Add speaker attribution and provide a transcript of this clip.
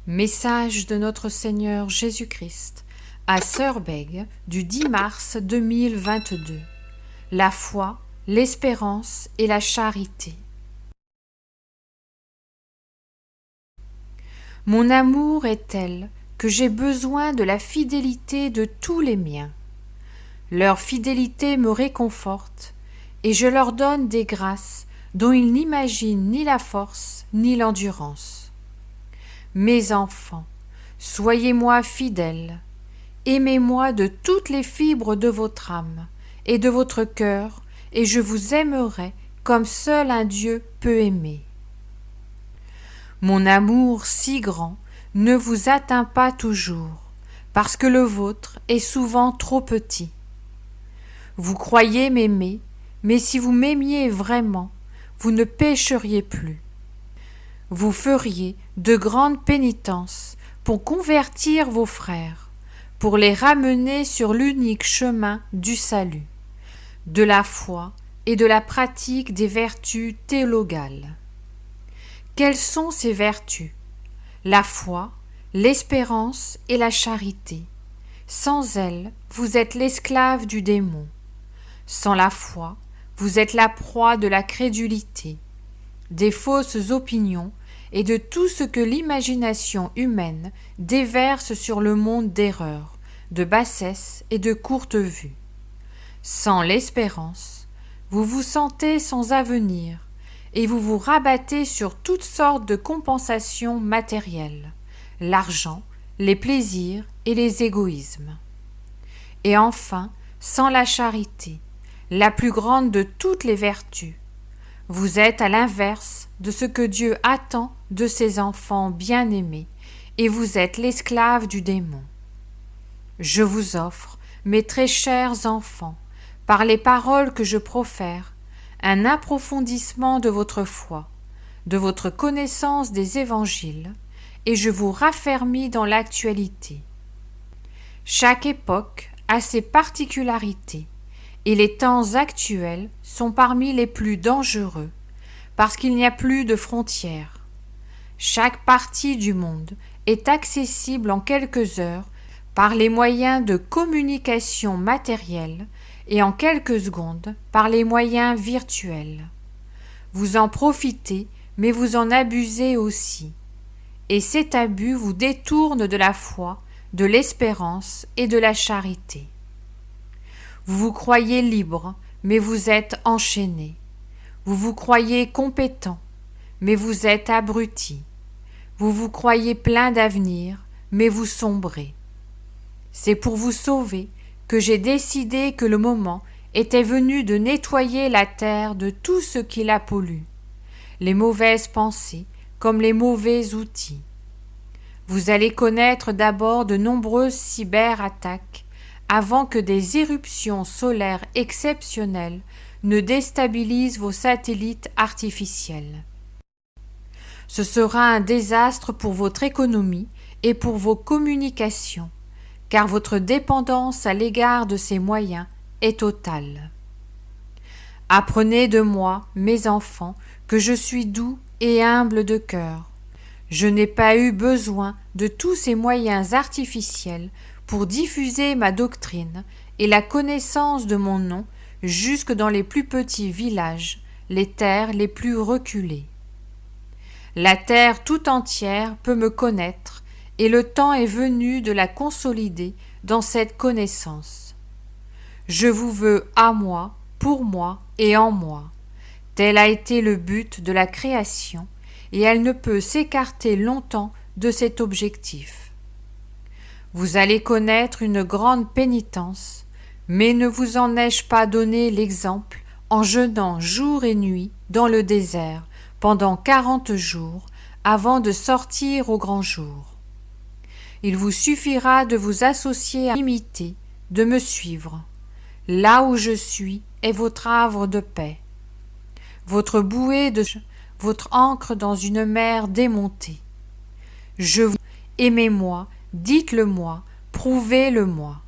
Speaker 1: Message de notre Seigneur Jésus-Christ à Sœur Bègue du 10 mars 2022. La foi, l'espérance et la charité. Mon amour est tel que j'ai besoin de la fidélité de tous les miens. Leur fidélité me réconforte et je leur donne des grâces dont ils n'imaginent ni la force ni l'endurance. Mes enfants, soyez-moi fidèles, aimez-moi de toutes les fibres de votre âme et de votre cœur, et je vous aimerai comme seul un Dieu peut aimer. Mon amour si grand ne vous atteint pas toujours, parce que le vôtre est souvent trop petit. Vous croyez m'aimer, mais si vous m'aimiez vraiment, vous ne pécheriez plus. Vous feriez de grandes pénitences pour convertir vos frères, pour les ramener sur l'unique chemin du salut, de la foi et de la pratique des vertus théologales. Quelles sont ces vertus? La foi, l'espérance et la charité. Sans elles, vous êtes l'esclave du démon. Sans la foi, vous êtes la proie de la crédulité, des fausses opinions et de tout ce que l'imagination humaine déverse sur le monde d'erreurs, de bassesse et de courte vue. Sans l'espérance, vous vous sentez sans avenir et vous vous rabattez sur toutes sortes de compensations matérielles, l'argent, les plaisirs et les égoïsmes. Et enfin, sans la charité, la plus grande de toutes les vertus, vous êtes à l'inverse de ce que Dieu attend de ses enfants bien-aimés, et vous êtes l'esclave du démon. Je vous offre, mes très chers enfants, par les paroles que je profère, un approfondissement de votre foi, de votre connaissance des évangiles, et je vous raffermis dans l'actualité. Chaque époque a ses particularités, et les temps actuels sont parmi les plus dangereux, parce qu'il n'y a plus de frontières. Chaque partie du monde est accessible en quelques heures par les moyens de communication matérielle et en quelques secondes par les moyens virtuels. Vous en profitez, mais vous en abusez aussi. Et cet abus vous détourne de la foi, de l'espérance et de la charité. Vous vous croyez libre, mais vous êtes enchaîné. Vous vous croyez compétent, mais vous êtes abruti. Vous vous croyez plein d'avenir, mais vous sombrez. C'est pour vous sauver que j'ai décidé que le moment était venu de nettoyer la terre de tout ce qui la pollue, les mauvaises pensées comme les mauvais outils. Vous allez connaître d'abord de nombreuses cyberattaques avant que des éruptions solaires exceptionnelles ne déstabilisent vos satellites artificiels. Ce sera un désastre pour votre économie et pour vos communications, car votre dépendance à l'égard de ces moyens est totale. Apprenez de moi, mes enfants, que je suis doux et humble de cœur. Je n'ai pas eu besoin de tous ces moyens artificiels pour diffuser ma doctrine et la connaissance de mon nom jusque dans les plus petits villages, les terres les plus reculées. La terre tout entière peut me connaître, et le temps est venu de la consolider dans cette connaissance. Je vous veux à moi, pour moi et en moi. Tel a été le but de la création, et elle ne peut s'écarter longtemps de cet objectif. Vous allez connaître une grande pénitence, mais ne vous en ai-je pas donné l'exemple en jeûnant jour et nuit dans le désert pendant 40 jours avant de sortir au grand jour? Il vous suffira de vous associer à m'imiter, de me suivre. Là où je suis est votre havre de paix, votre bouée votre ancre dans une mer démontée. Je vous aimez-moi, dites-le-moi, prouvez-le-moi.